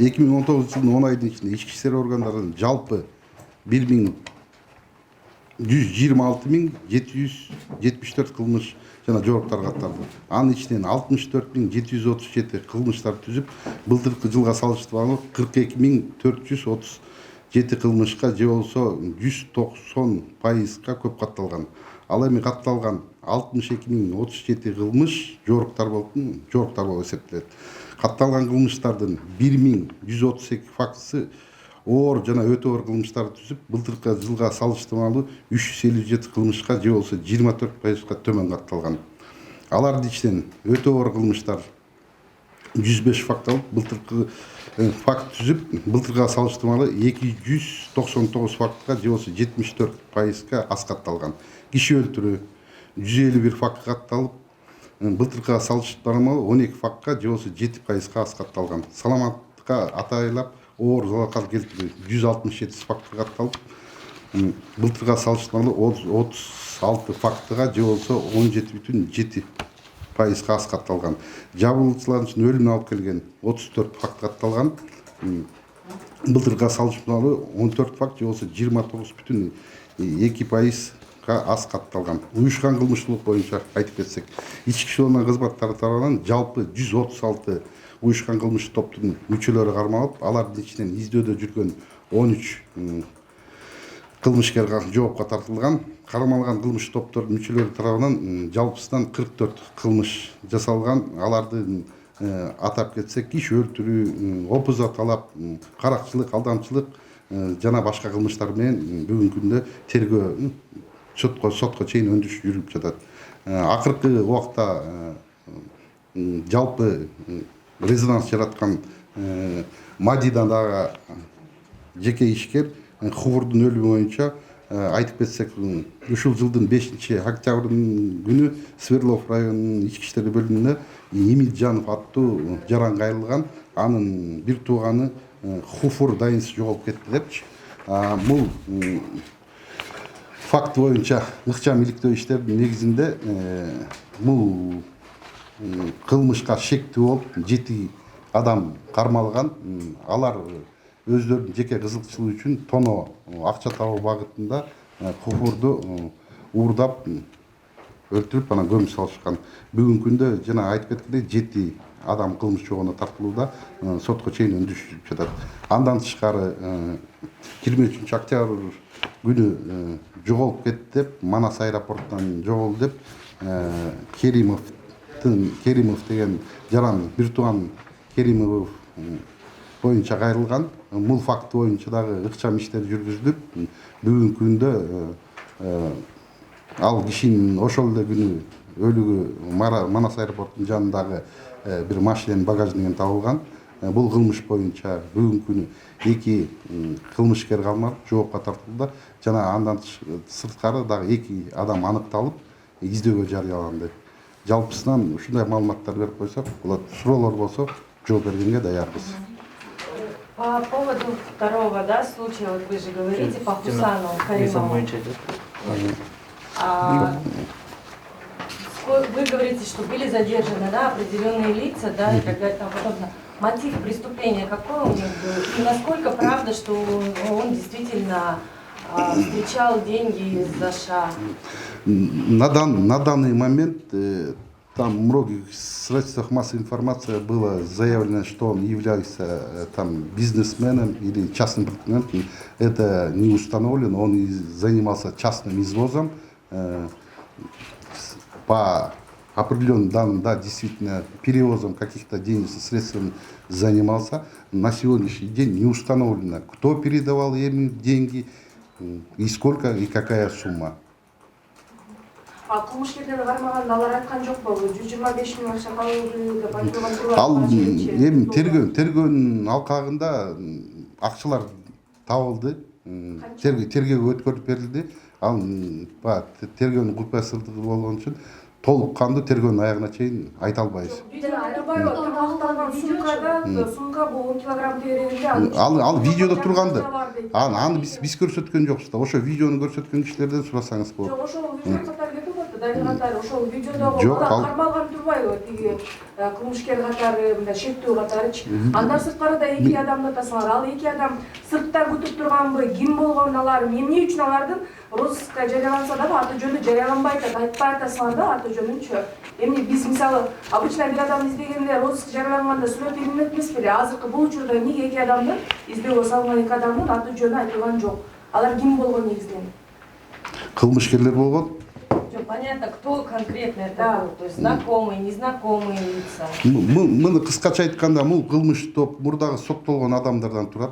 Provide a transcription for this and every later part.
2019 жылдын 10 айдын ичинде ички иштер органдарынын жалпы 126.774 кылмыш жана жооптар катталды. Анын ичинен 64.737 кылмыштар түзүп, былтыркы жылга салыштырмалуу 42.437 кылмышка же болсо 190%га көп катталган. Ал эми катталган 62.037 кылмыш жооптар болуп эсептелет. Катталган кылмыштардын 1.132 фактысы оор жана өтө оор кылмыштарды түзүп, былтыркы жылга салыштырмалуу 357 кылмышка же болсо 24%га төмөн катталган. Алардын ичинен өтө оор кылмыштар 105 факт алып, былтыркы факт түзүп, былтырга салыштырмалуу 299 фактка же болсо 74%га аз катталган. Киши өлтүрүү 151 факт катталып, былтыркыга салыштырмалуу 12 фактка же болсо 7%га аз катталган. Саламаттыкка атайлап оор залал келтирүү 167 фактка катталып, былтырга салыштырмалуу 36 фактыга же болсо 17,7%га аз катталган. Жабырлыучулардын үчүн өлүмүнө алып келген 34 факт катталган. Былтырга салыштырмалуу 14 факт же болсо 29,2%га аз катталган. Уюшкан кылмыштуулук боюнча айтып кетсек, ички иштер кызматтары тарабынан жалпы 136 уюшкан кылмыштык топтун мүчөлөрү кармалып, алардын ичинен издөөдө жүргөн 13 кылмышкер жоопко тартылган. Кармалган кылмыштык топтордун мүчөлөрү тарабынан жалпысынан 44 кылмыш жасалган. Алардын атап кетсек, киши өлтүрүү, опуза талап, каракчылык, алдамчылык жана башка кылмыштар менен бүгүнкү күндө тергөө сотко чейин өндүрүш жүрүп жатат. Акыркы убакта жалпы резонанс жараткан Мадидан дагы жеке ишкер Хувурдун өлүмү боюнча айтып кетсек, ушул жылдын 5-октябрынын күнү Сверлов районунун ички иштер бөлүмүнө Имитжанов аттуу жаран кайрылган. Анын бир тууганы Хуфур Дайынс жоголуп кетти депчи. Бул факт боюнча ыкчам иликтөө иштеринин негизинде бул кылмышка шектүү болуп 7 адам кармалган. Алар өздөрүнүн жеке кызыкчылыгы үчүн тоно акча табуу багытында Хуфурду уурдап өлтүрүп, анан көмүп салышкан. Бүгүнкү күндө жана айтып кеткендей 7 адам кылмыш жообуна тартылууда, сотко чейин өндүрүш жүрүп жатат. Андан тышкары 23 октябрь күнү жоголуп кетти деп, Манас аэропортунан жоголду деп Керимов деген жаран бир тууган Керимов боюнча кайрылган. Бул факт боюнча дагы ыкчам иштер жүргүзүлүп, бүгүнкү күндө ал кишинин ошол эле күнү өлүгү Манас аэропортунун жанындагы бир машинанын багажинен табылган. Бул кылмыш боюнча бүгүнкү күнү 2 кылмышкер кармалып, жоопко тартылды жана андан сырткары дагы 2 адам аныкталып, издөөгө жарыяланды. Жалпысынан ушундай маалыматтар берип койсок болот. Суроолор болсо жооп бергенге даярбыз. По поводу второго, случая, вот вы же говорите, по Хусану Каримову. Вы говорите, что были задержаны, определенные лица, и так далее, и тому подобное. Мотив преступления какой у них был? И насколько правда, что он действительно встречал деньги из-за США? На данный момент там в многих средствах массовой информации было заявлено, что он является бизнесменом или частным предпринимателем. Это не установлено. Он занимался частным извозом. По определенным данным, действительно, перевозом каких-то денежных средств занимался. На сегодняшний день не установлено, кто передавал ему деньги, и сколько, и какая сумма. Кылмышкерлер кармаганда алар айткан жок болбу? 125 миң акча калды деп айткан турат. Ал эми тергөөнүн алкагында акчалар табылды, тергөөгө өткөрүп берилди. Ал тергөөнүн купая сырдыгы болгон үчүн толук кандуу тергөөнүн аягына чейин айта албайбыз. Сумка бул 10 килограмм тереңинде. Ал видеодо турганды. Аны биз көрсөткөн жокпуз да. Ошо видеону көрсөткөн кишилерден сурасаңыз болот. Жок, ошол видео дали катары ошол видеодогу Жок, бала ал- кармалган турбайбы тиги кылмышкер катары мындай шектүү катарычы. Андан сырткары да 2 адамды атасыңар. Ал 2 адам сырттан күтүп турганбы, ким болгон алар, эмне үчүн алардын розыскка жарыяланса дагы аты жөнү жарыяланбай атат, айтпай атасыңар да аты жөнүнчү. Эмне биз мисалы обычно бир адамды издегенде розыск жарыяланганда сүрөт илинет эмес беле? Азыркы бул учурда эмнеге 2 адамдын издөөгө салынган 2 адамдын аты жөнү айтылган жок? Алар ким болгон негизинен? кылмышкерлер болгон. Всё понятно, кто конкретно это Да. был, то есть знакомые, незнакомые лица. Муну кыскача айтканда бул кылмыш топ мурдагы соттолгон адамдардан турат.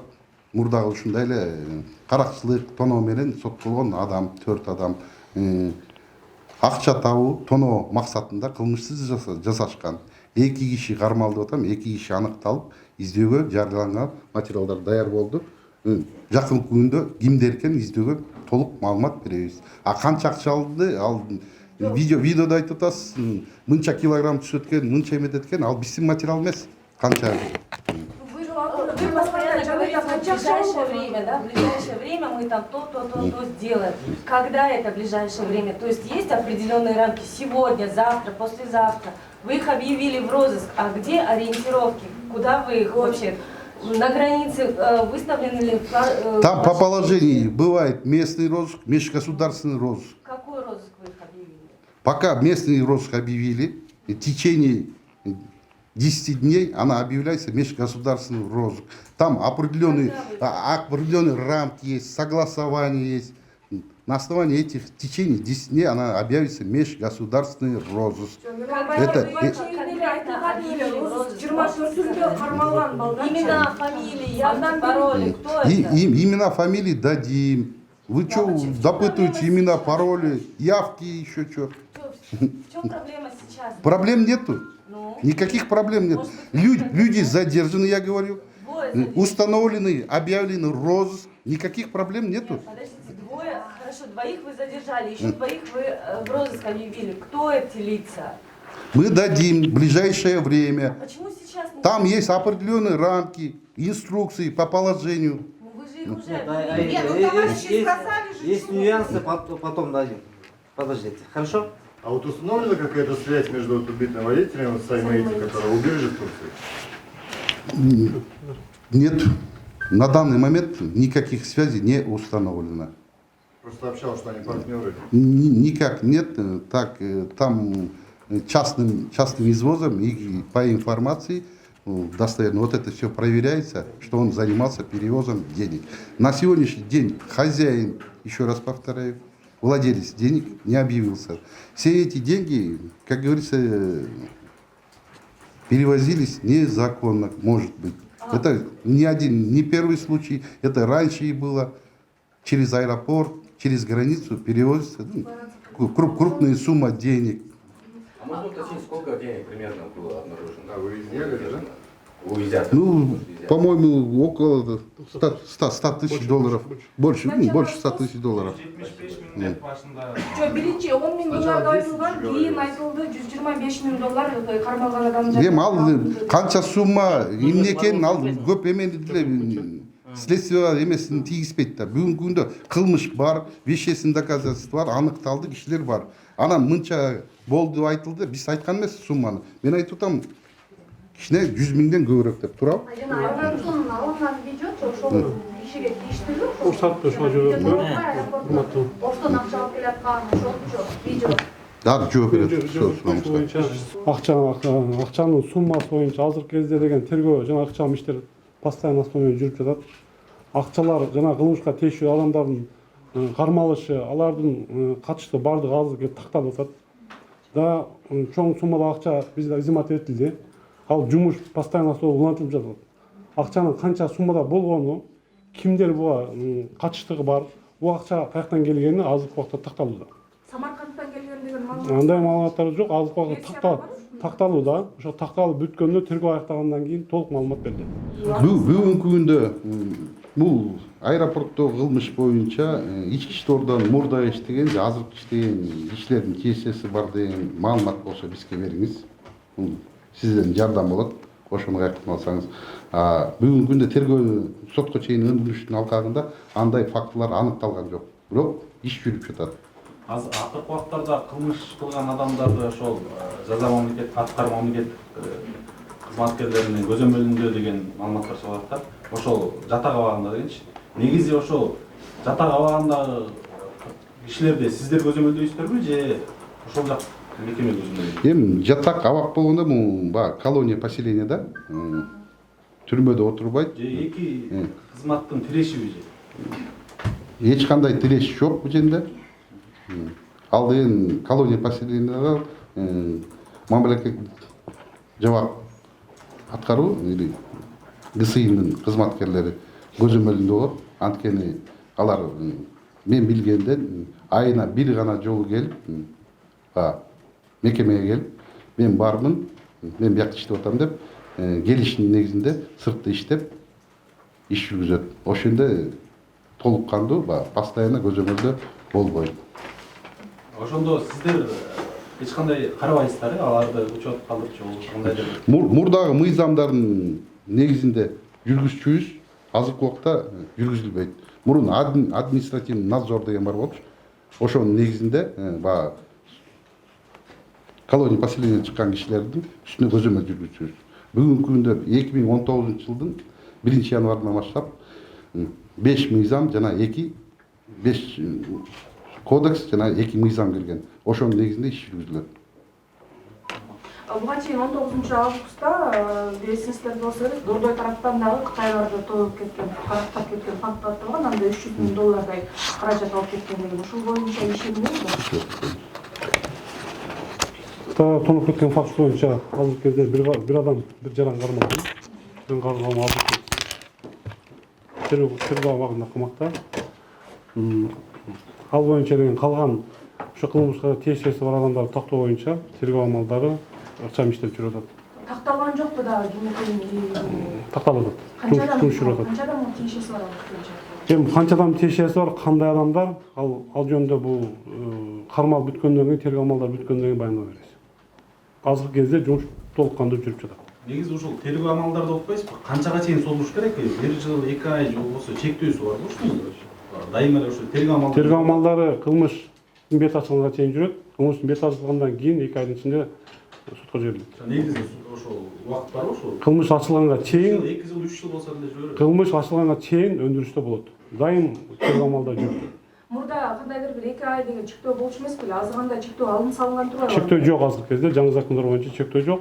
Мурдагы ушундай эле каракчылык тоноо менен соттолгон адам, 4 адам акча табуу, тоноо максатында кылмышсыз жасашкан. 2 киши кармалды атам, 2 киши аныкталып, издөөгө жарыяланган материалдар даяр болду. Жакынкы күндө кимдер экенин издөөгө толук маалымат беребиз. А канча акча алды, ал видеодо айтып атасыз, мынча килограмм түсөт экен, мынча эметет экен, ал биздин материал эмес. Канча Вы же Вы постоянно говорите, в ближайшее время, да, в ближайшее время мы там то сделаем. Когда это ближайшее время? То есть есть определенные рамки сегодня, завтра, послезавтра. Вы их объявили в розыск, а где ориентировки? Куда вы их вообще? На границе выставлены ли? там по положению бывает местный розыск, межгосударственный розыск. Какой розыск вы их объявили? Пока местный розыск объявили, в течение 10 дней она объявляется межгосударственный розыск. Там определенные рамки есть, согласования есть. На основании этих в течение 10 дней она объявится межгосударственный розыск. Имена, фамилии, явки, пароли, кто это? Имена, фамилии дадим. Вы что допытываете имена, пароли, явки, еще что? В чем проблема сейчас? Проблем нету. Ну? Никаких проблем нет. Люди задержаны, я говорю. Двое задержаны. Установлены, объявлены розыск. Никаких проблем нету. Подождите, двое, хорошо, двоих вы задержали, еще двоих вы в розыск объявили. Кто эти лица? Мы дадим в ближайшее время. Почему сейчас не... Там есть определенные рамки, инструкции по положению. Ну вы же их уже Нет, объявили. Нет, ну, товарищи сказали же, есть что- нюансы, потом дадим. Подождите, хорошо? А вот установлена какая-то связь между вот убитым водителем и Саймейти, который убежит в Турции? Нет, на данный момент никаких связей не установлено. Просто общался, что они партнеры. Никак нет. Так, там частным извозом и по информации достоверно. Вот это все проверяется, что он занимался перевозом денег. На сегодняшний день хозяин, еще раз повторяю, владелец денег не объявился. Все эти деньги, как говорится, перевозились незаконно, может быть. Это не первый случай, это раньше и было. Через аэропорт, через границу перевозится крупная сумма денег. А можно уточнить, сколько денег примерно было обнаружено? А вы везде говорите, да? Уезжать. Ну, по-моему, около 100 тысяч долларов. Больше 100 тысяч долларов. 75 миң деп башында. Жо, биринчи 10 миң доллар айтылган, кийин айтылды 125 миң доллар кармалган адамдар. Эми ал канча сумма эмне экенин ал көп эмени деле следствияга эмесин тийгизбейт да. Бүгүнкү күндө кылмыш бар, вещественный доказательства бар, аныкталды кишилер бар. Анан мынча болду айтылды, биз айткан эмес сумманы. Мен айтып атам, кичине 100 миңден көбүрөөк деп туурабы? Жана андан соң алынган видео ошол ишиге тийиштүү. Уруксат ошого жөнөтүп, Оштон акча алып келаткан ошолчу видео. Да, жооп берет. боюнча акчанын суммасы боюнча азыркы кезде деген тергөө жана акчалуу иштер постоянно основанияда жүрүп жатат. Акчалар жана кылмышка тийиштүү адамдардын кармалышы, алардын катыштуу баардыгы азыр такталып атат. Да, чоң суммада акча бизде изимат этилди. Ал жумуш постоянно улантылып жатат. Акчанын канча суммада болгону, кимдер буга катыштыгы бар, бул акча каяктан келгени азыркы убакта такталууда. Самаркандтан келген деген маалымат. Андай маалыматтар жок, азыркы убакта такталууда. Ошо такталып бүткөндө тергөө аяктагандан кийин толук маалымат берди. Бүгүнкү күндө бул аэропорттогу кылмыш боюнча ички ishlardan мурда иштеген, азыркы иштеген кишилердин кесеси бар деген маалымат болсо бизге бериңиз. Сизден жардам болот. Ошону кайтып алсаңыз. Бүгүнкү күндө тергөө сотко чейин өндүрүштүн алкагында андай фактылар аныкталган жок. Бирок иш жүрүп жатат. азыр акыркы убактарда кылмыш кылган адамдарды ошол жаза мамлекет аткар мамлекеттик кызматкерлеринин көзөмөлүндө деген маалыматтар чыгып атат. Ошол жатак абагында дегенчи. Негизи ошол жатак абагындагы кишилерди сиздер көзөмөлдөйсүзбү же ошол жак мекеме көзөмөлдөйт? Эми жатак абак болгондо бул баягы колония поселение да. Түрмөдө отурбайт. Же эки кызматтын тирешиби же? Эч кандай тиреш жок бул жерде. Ал деген колония поселениеда мамлекет жабак аткаруу или ГСИМдин кызматкерлери көзөмөлүндө болот. Анткени алар мен билгенден айына бир гана жолу келип, мекемеге келип, мен бармын, мен бияқта иштеп атам деп, келишимдин негизинде сыртта иштеп, иш жүргүзөт. Ошондо толук кандуу, постоянно көзөмөлдө болбойт. Ошондо сиздер эч кандай карабайсыздар, аларды учет калтырчу болуш кандайдыр? Мурдагы мыйзамдардын негизинде жүргүзчүбүз азыркы убакта жүргүзүлбөйт. Мурун административный надзор деген бар болчу. Ошонун негизинде баягы колония поселения чыккан кишилердин үстүнө көзөмөл жүргүзчүбүз. Бүгүнкү күндө 2019-жылдын 1-январынан баштап 5 мыйзам жана 5 кодекс жана 2 мыйзам келген. Ошонун негизинде иш жүргүзүлөт. Буга чейин 19 августта эсиңизде болсо керек, Дордой тараптан дагы Кытайларды тоюп кеткен, карактап кеткен факт атталган, анда $300,000 каражат алып кеткен деген. Ошол боюнча иш эмнеби? Кытайга тонуп кеткен факт боюнча азыркы кезде бир адам, бир жаран кармалган. Бир кармалган азыркы тергөө абагында камакта. Ал боюнча деген калган ошо кылмышка тиешеси бар адамдарды тактоо боюнча тергөө амалдары ыкчам иштеп жүрүп атат. Такталган жокпу дагы кимдин? Такталып атат. Канча адам жүрүп атат. Канча адамдын тиешеси бар ал боюнча? Эми канча адам тиешеси бар, кандай адамдар, ал жөнүндө бул кармал бүткөндөн кийин, тергөө амалдары бүткөндөн кийин баяндап беребиз. Азыркы кезде жумуш толук кандуу жүрүп жатат. Негизи ушул тергөө амалдарды окпойсузбу? Канчага чейин созулуш керек? 1 жыл, 2 ай же болбосо чектөөсү бар болчу. Дайыма эле ошо тергөө амалдары кылмыштын бет ачылганга чейин жүрөт. Кылмыштын бет ачылгандан кийин 2 айдын ичинде сотко жиберилет. Негизи ошол убакыт барбы ошол? Кылмыш ачылганга чейин 2 жыл, 3 жыл болсо деле жиберет. Кылмыш ачылганга чейин өндүрүштө болот. Дайым тергөө амалда жүрөт. Мурда кандайдыр бир 2 ай деген чектөө болчу эмес беле? Азыр кандай чектөө алынып салынган турбайбы? Чектөө жок азыркы кезде, жаңы закондор боюнча чектөө жок.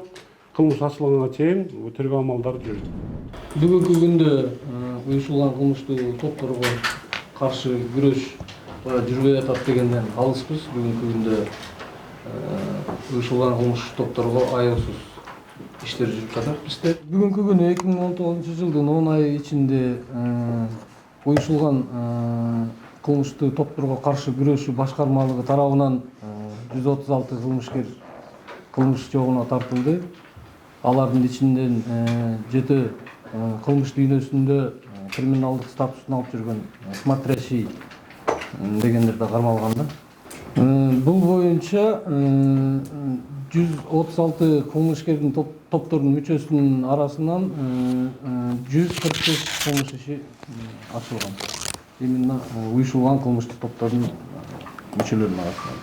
Кылмыш ачылганга чейин тергөө амалдары жүрөт. Бүгүнкү күндө уюшулган кылмыштуу топторго каршы күрөш жүрбөй атат дегенден алыспыз. Бүгүнкү күндө уюшулган кылмыш топторго аеусуз иштер жүрүп жатат бизде. Бүгүнкү күнү 2019-жылдын 10 ай ичинде уюшулган кылмыштуу топторго каршы күрөшүү башкармалыгы тарабынан 136 кылмышкер кылмыш жобуна тартылды. Алардын ичинен 7 кылмыш дүйнөсүндө криминалдык статусун алып жүргөн смотрящий дегендер да кармалган да. Бул боюнча 136 кылмышкердин топтордун мүчөсүнүн арасынан 145 кылмыш иши ачылган. Именно уюшулган кылмыштык топтордун мүчөлөрүнүн арасынан.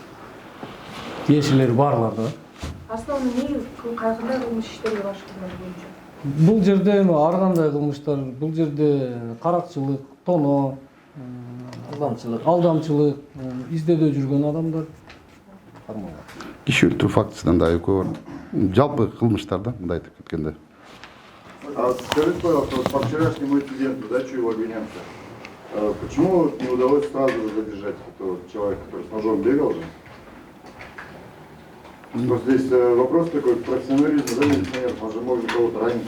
Тиешелери барлар да. Основной кандай кылмыш иштерге башкарылат боюнча? Бул жерде ар кандай кылмыштар, бул жерде каракчылык, тоно, алдамчылык, издөөдө жүргөн адамдар кармалган. Киши өлтүрүү фактысынан да көп бар. Жалпы кылмыштарда мындай айтып кеткенде. Скажите, пожалуйста, вот по вчерашнему инциденту, да, чего обвиняемся, почему не удалось сразу задержать этого человека, который с ножом бегал же? Просто здесь вопрос такой, профессионализм, да, милиционеров, он же может кого-то ранить.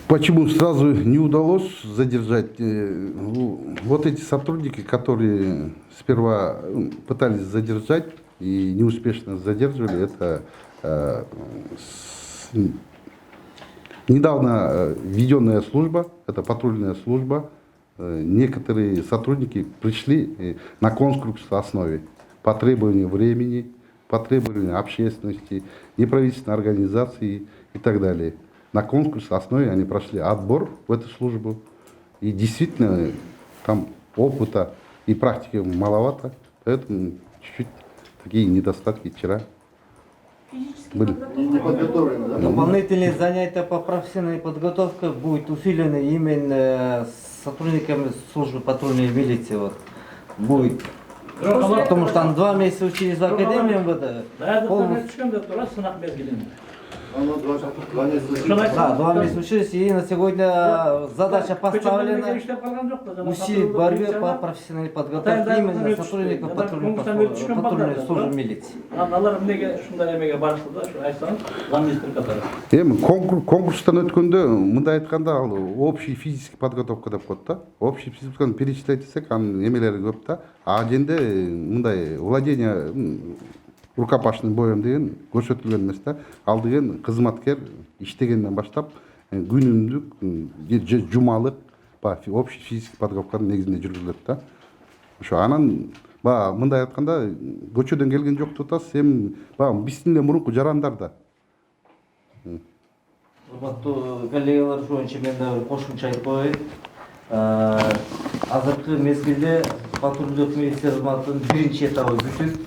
Почему сразу не удалось задержать? Вот эти сотрудники, которые сперва пытались задержать и неуспешно задерживали, это недавно введенная служба, это патрульная служба. Некоторые сотрудники пришли на конкурсной основе по требованию времени, по требованию общественности, неправительственной организации и так далее. На конкурсной основе они прошли отбор в эту службу. И действительно там опыта и практики маловато, поэтому чуть-чуть такие недостатки вчера были. Не подготовлены, да? Дополнительные занятия по профессиональной подготовке будут усилены именно с сотрудниками службы патрульной милиции. Вот, будет. Потому что там 2 месяца учились в академии МВД. Полностью. Ну, 2 месяца. Да, 2 месяца учились, и на сегодня задача поставлена усилить борьбе по профессиональной подготовке именно сотрудников патрульной службы милиции. Алар эмнеге ушундай эмеге барышты да, ушу айтсаңыз, замминистр катары. Эми конкурстан өткөндө мындай айтканда ал общий физический подготовка деп коет да. Общий физический перечислять десек анын эмелери көп да. А жерде мындай владение рукопашный боем деген көрсөтүлгөн эмес да. Ал деген кызматкер иштегенден баштап күнүмдүк же жумалык общий физический подготовканын негизинде жүргүзүлөт да. Ошо анан баягы мындай айтканда көчөдөн келген жок деп атасыз, эми баягы биздин эле мурунку жарандар да. Урматтуу коллегалар, ушул боюнча мен да бир кошумча айтып коеюн. Азыркы мезгилде патрулдук милиция кызматынын биринчи этабы бүтүп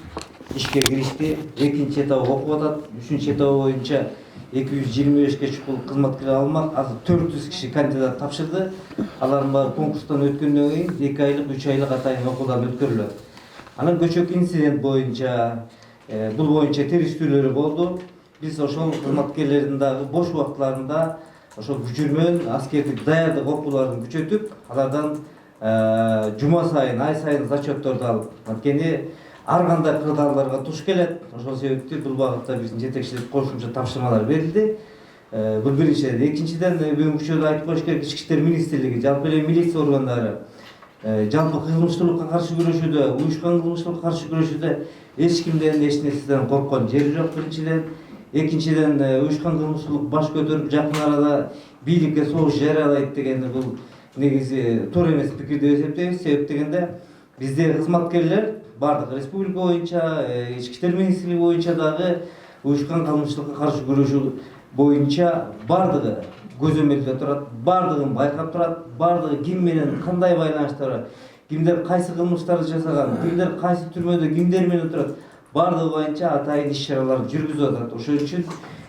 ишке киришти, экинчи этабы окуп атат, үчүнчү этабы боюнча 225ке чукул кызматкер алынмак. Азыр 400 киши кандидат тапшырды. Алардын баары конкурстан өткөндөн кийин 2 айлык, 3 айлык атайын окуудан өткөрүлөт. Анан көчөк инцидент боюнча, бул боюнча териштүүлөрү болду. Биз ошол кызматкерлердин дагы бош убакытларында ошол күчүрмөн аскердик даярдык окууларын күчөтүп, алардан жума сайын, ай сайын зачетторду алып, анткени ар кандай кырдаалдарга туш келет. Ошол себептен бул багытта биздин жетекчилик кошумча тапшырмалар берилди. Бул биринчиден. Экинчиден, бүгүнкү учурда айтып коюш керек, Ички иштер министрлиги, жалпы эле милиция органдары жалпы кылмыштуулукка каршы күрөшүүдө, уюшкан кылмыштуулукка каршы күрөшүүдө эч кимден эч нерседен корккон жери жок биринчиден. Экинчиден, уюшкан кылмыштуулук баш көтөрүп жакын арада бийликке согуш жарыялайт дегенди бул негизи туура эмес пикир деп эсептейбиз. Себеп дегенде бизде кызматкерлер бардык республика боюнча, Ички иштер министрлиги боюнча дагы уюшкан кылмыштуулукка каршы күрөшүү боюнча бардыгы көзөмөлдө турат, бардыгын байкап турат, бардыгы ким менен кандай байланышта бар, кимдер кайсы кылмыштарды жасаган, кимдер кайсы түрмөдө кимдер менен турат, бардыгы боюнча атайын иш чараларды жүргүзүп атат. Ошол үчүн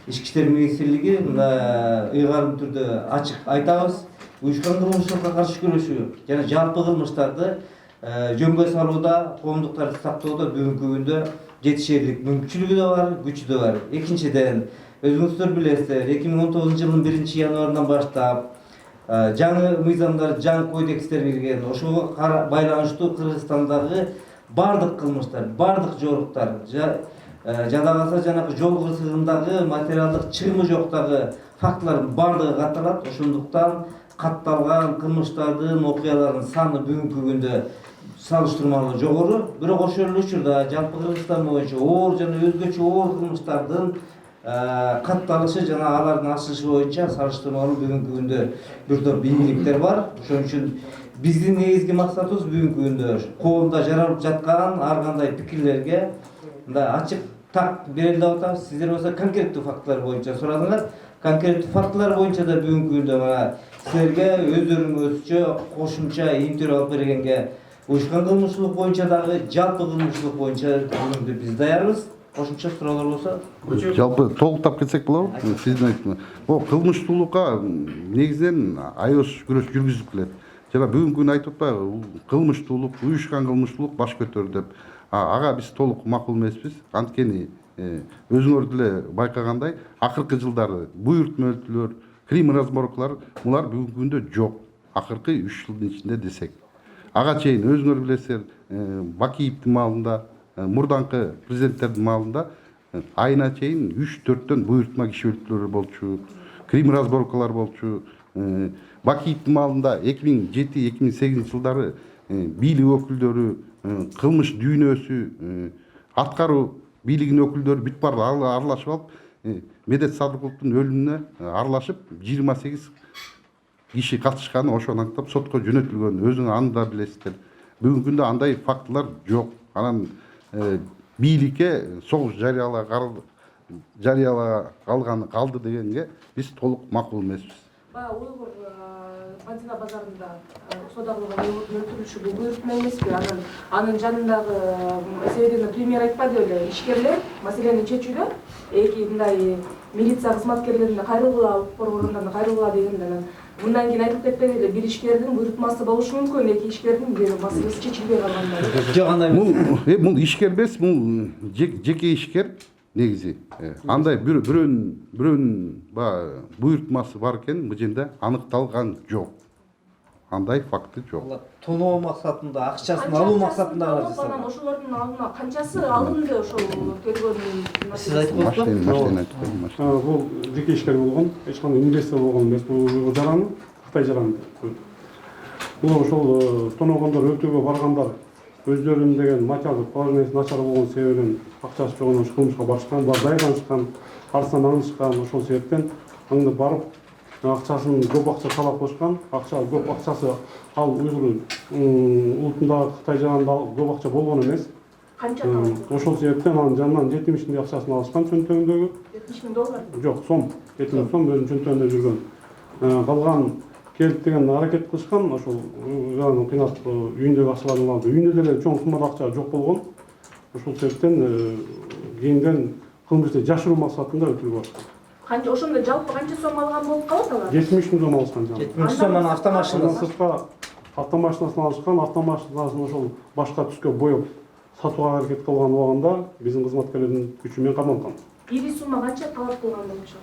Ички иштер министрлиги мына ыйгарым түрдө ачык айтабыз, уюшкан кылмыштуулукка каршы күрөшүү жана жалпы кылмыштарды жөнгө салууда, коомдуктарды сактоодо бүгүнкү күндө жетишерлик мүмкүнчүлүгү да бар, күчү да бар. Экинчиден, өзүңүздөр билесиздер, 2019 жылдын 1-январынан баштап жаңы мыйзамдар, жаңы кодекстер кирген. Ошого байланыштуу Кыргызстандагы бардык кылмыштар, бардык жоруктар, жада калса жанагы жол кырсыгындагы материалдык чыгымы жоктагы фактылардын бардыгы катталат. Ошондуктан катталган кылмыштардын, окуялардын саны бүгүнкү күндө салыштырмалуу жогору. Бирок ошол эле учурда жалпы Кыргызстан боюнча оор жана өзгөчө оор кылмыштардын катталышы жана алардын ашышы боюнча салыштырмалуу бүгүнкү күндө бир топ ийгиликтер бар. Ошон үчүн биздин негизги максатыбыз бүгүнкү күндө коомдо жаралып жаткан ар кандай пикирлерге мындай ачык так берели деп атабыз. Сиздер болсо конкреттүү фактылар боюнча сурадыңар. Конкреттүү фактылар боюнча да бүгүнкү күндө мына силерге өздөрүңүзчө кошумча интервью алып бергенге уюшкан кылмыштуулук боюнча дагы жалпы кылмыштуулук боюнча бүгүнкү биз даярбыз. Кошумча суроолор болсо Жалпы толуктап кетсек болобу? Сиздин айткан. Кылмыштуулукка негизинен аябаш күрөш жүргүзүлүп келет. Жана бүгүнкү күнү айтып атпайбы, кылмыштуулук, уюшкан кылмыштуулук баш көтөрдү деп. Ага биз толук макул эмеспиз. Анткени өзүңөр деле байкагандай, акыркы жылдары буйртмөлтүлөр, крим разборкалар булар бүгүнкү күндө жок. Акыркы 3 жылдын ичинде десек. Ага чейин өзүңөр билесиздер, Бакиевдин маалында, мурданкы президенттердин маалында айына чейин 3-4төн буйртма киши өлтүрүүлөр болчу, крим разборкалар болчу. Бакиевдин маалында 2007-2008 жылдары бийлик өкүлдөрү, кылмыш дүйнөсү, аткаруу бийлигинин өкүлдөрү бүт баары аралашып алып, Медет Садыковдун өлүмүнө аралашып 28 киши катышканы ошону аңдап сотко жөнөтүлгөн. Өзүңөр аны да билесиздер. Бүгүнкү күндө андай фактылар жок. Анан бийликке согуш жарыяла калды дегенге биз толук макул эмеспиз. Уйгур Мадина базарында соода кылган өлтүрүлүшү бул буйрутма эмеспи? Анын жанындагы себебин премьер айтпады беле, ишкерлер маселени чечүүдө эки мындай милиция кызматкерлерин кайрылгыла, укук органдарына кайрылгыла дегенде мындан кийин айтып кетпеди эле, бир ишкердин буйрутмасы болушу мүмкүн, эки ишкердин бир маселеси чечилбей калганда. Жок, андай эмес. Бул ишкер эмес, бул жеке ишкер негизи. Андай бирөөнүн баягы буйрутмасы бар экен, бул жерде аныкталган жок. Андай факты жок. Тоноо максатында, акчасын алуу максатында гана анан жасалган. ошолордун алдына канчасы алынды ошол тергөөнүн? Сиз айтып Машина. Бул жеке ишкер болгон, эч кандай инвестор болгон эмес. Бул жаран Кытай жараны. Бул ошол тоноогондор, өлтүрүүгө баргандар өздөрүнүн деген материалдык положениясы начар болгон себебинен акчасы жок ошол кылмышка барышкан, булар дайрданышкан, арыздан аңышкан, ошол себептен аңдып барып акчасын көп акча талап кылышкан. Көп акчасы ал уйгур улутундагы Кытай жаранында көп акча болгон эмес. Канча талап? Ошол себептен анын жанынан 70 миңдей акчасын алышкан чөнтөгүндөгү. 70 миң доллар? Жок, сом. 70 миң сом өзүнүн чөнтөгүндө жүргөн. Калган келип деген аракет кылышкан, ошол жанын кыйнап үйүндөгү акчаларын алды. Үйүндө деле чоң суммада акча жок болгон. Ошол себептен кийинден кылмышты жашыруу максатында өлтүрүүгө барышкан. Канча ошондо жалпы канча сом алган болуп калат алар? 70 миң сом алышкан жана. 70 сом анын автомашинасы. Сыртка автомашинасын алышкан, автомашинасын ошол башка түскө боеп сатууга аракет кылган убагында биздин кызматкерлердин күчү менен камалган. Ири сумма канча талап кылган болчу?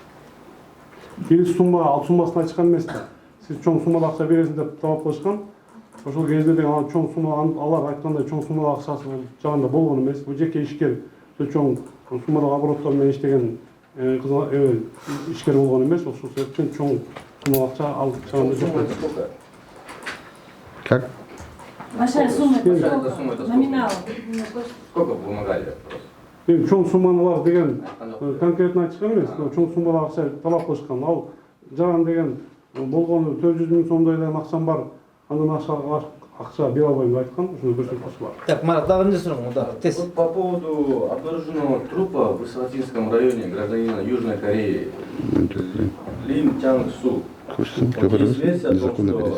Ири сумма, ал суммасын айтышкан эмес да. Сиз чоң суммада акча бересиз деп талап кылышкан. Ошол кезде деген ал чоң сумма, алар айткандай чоң суммада акчасы бул жагында болгон эмес. Бул жеке ишкер, чоң суммадагы обороттор менен иштеген ишкер болгон эмес. Ошол себептен чоң сумма акча ал жагында жок. Как? Большая сумма, Сумма номинал. Сколько вымогали? Чоң сумманалар деген конкретно айтышкан эмес. Чоң суммада акча талап кылышкан. Ал жаган деген болгону 400 миң сомдой эле акчам бар. Андан акча бере албайм деп айткан. Ошондой бир сөз бар. Так, Марат, дагы эмне сураган? Дагы тез. Вот по поводу обнаруженного трупа в Исватинском районе гражданина Южной Кореи Лин Чанг Су. Есть версия о том, что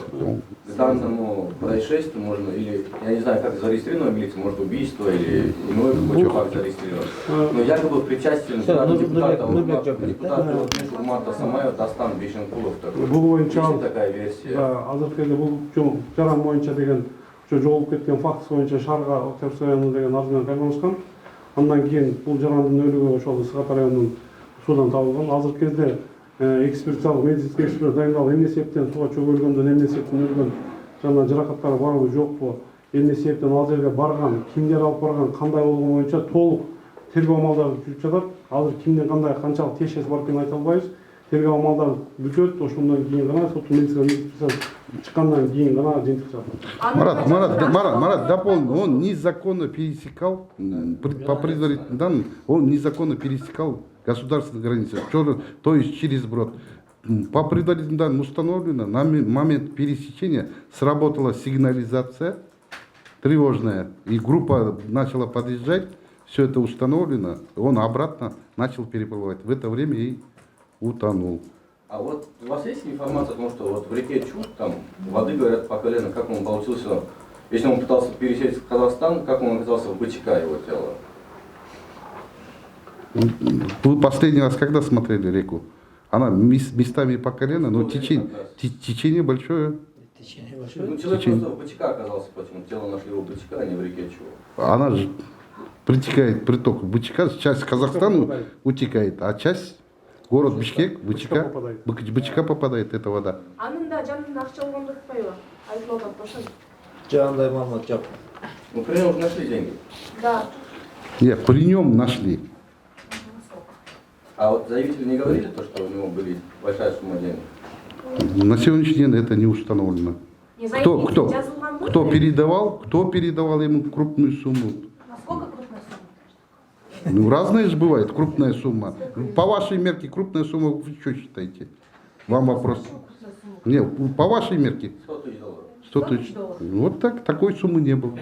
к данному происшествию можно, или, я не знаю, как зарегистрировано в милиции, может убийство или иной какой-то факт зарегистрирован. Но якобы причастен депутата Урмата Самаева Дастан Бишенкулов. Есть такая версия. Азыркы эле бул жаран боюнча деген жоголуп кеткен фактысы боюнча шаарга Октябрьский району деген арыз менен кайрылышкан. Андан кийин бул жарандын өлүгү ошол Ысыката районунун суудан табылган. Азыркы кезде экспертизалык медицинский эксперт дайындалып, эмне себептен сууга чөгүлгөндөн, эмне себептен өлгөн, жана жаракаттары барбы жокпу, эмне себептен ал жерге барган, кимдер алып барган, кандай болгон боюнча толук тергөө амалдары жүрүп жатат. Азыр кимдин кандай канчалык тиешеси бар экенин айта албайбыз. Тергөө амалдары бүтөт, ошондон кийин гана соттун медицинская чыккандан кийин гана жыйынтык чыгат. Марат, дополнил, он незаконно пересекал, по предварительным данным, он незаконно пересекал государственную границу, то есть через брод. По предварительным данным установлено, на момент пересечения сработала сигнализация тревожная, и группа начала подъезжать, все это установлено, он обратно начал переплывать. В это время и утонул. А вот у вас есть информация о том, что вот в реке Чуд там воды, говорят, по колено, как он получился, если он пытался пересечь Казахстан, как он оказался в БЧК, его тело? Вы последний раз когда смотрели реку? Она местами по колено, но течение большое. Ну, человек просто в БЧК оказался, почему тело нашли в БЧК, а не в реке Чуд. Она же притекает приток БЧК, часть Казахстана утекает, а часть город Бишкек, БЧК попадает эта вода. Анын да жанында акча болгон деп атпайбы? Айтылган ошол. Жагандай маалымат жок. Ну, при нем нашли деньги. Да. Нет, при нем нашли. А вот заявители не говорили то, что у него были большая сумма денег? На сегодняшний день это не установлено. Кто передавал ему крупную сумму? Насколько крупная сумма? Ну, разные же бывает, крупная сумма. По вашей мерке крупная сумма, вы что считаете? Вам вопрос. Нет, по вашей мерке. 100 тысяч долларов. 100 тысяч. Вот так, такой суммы не было.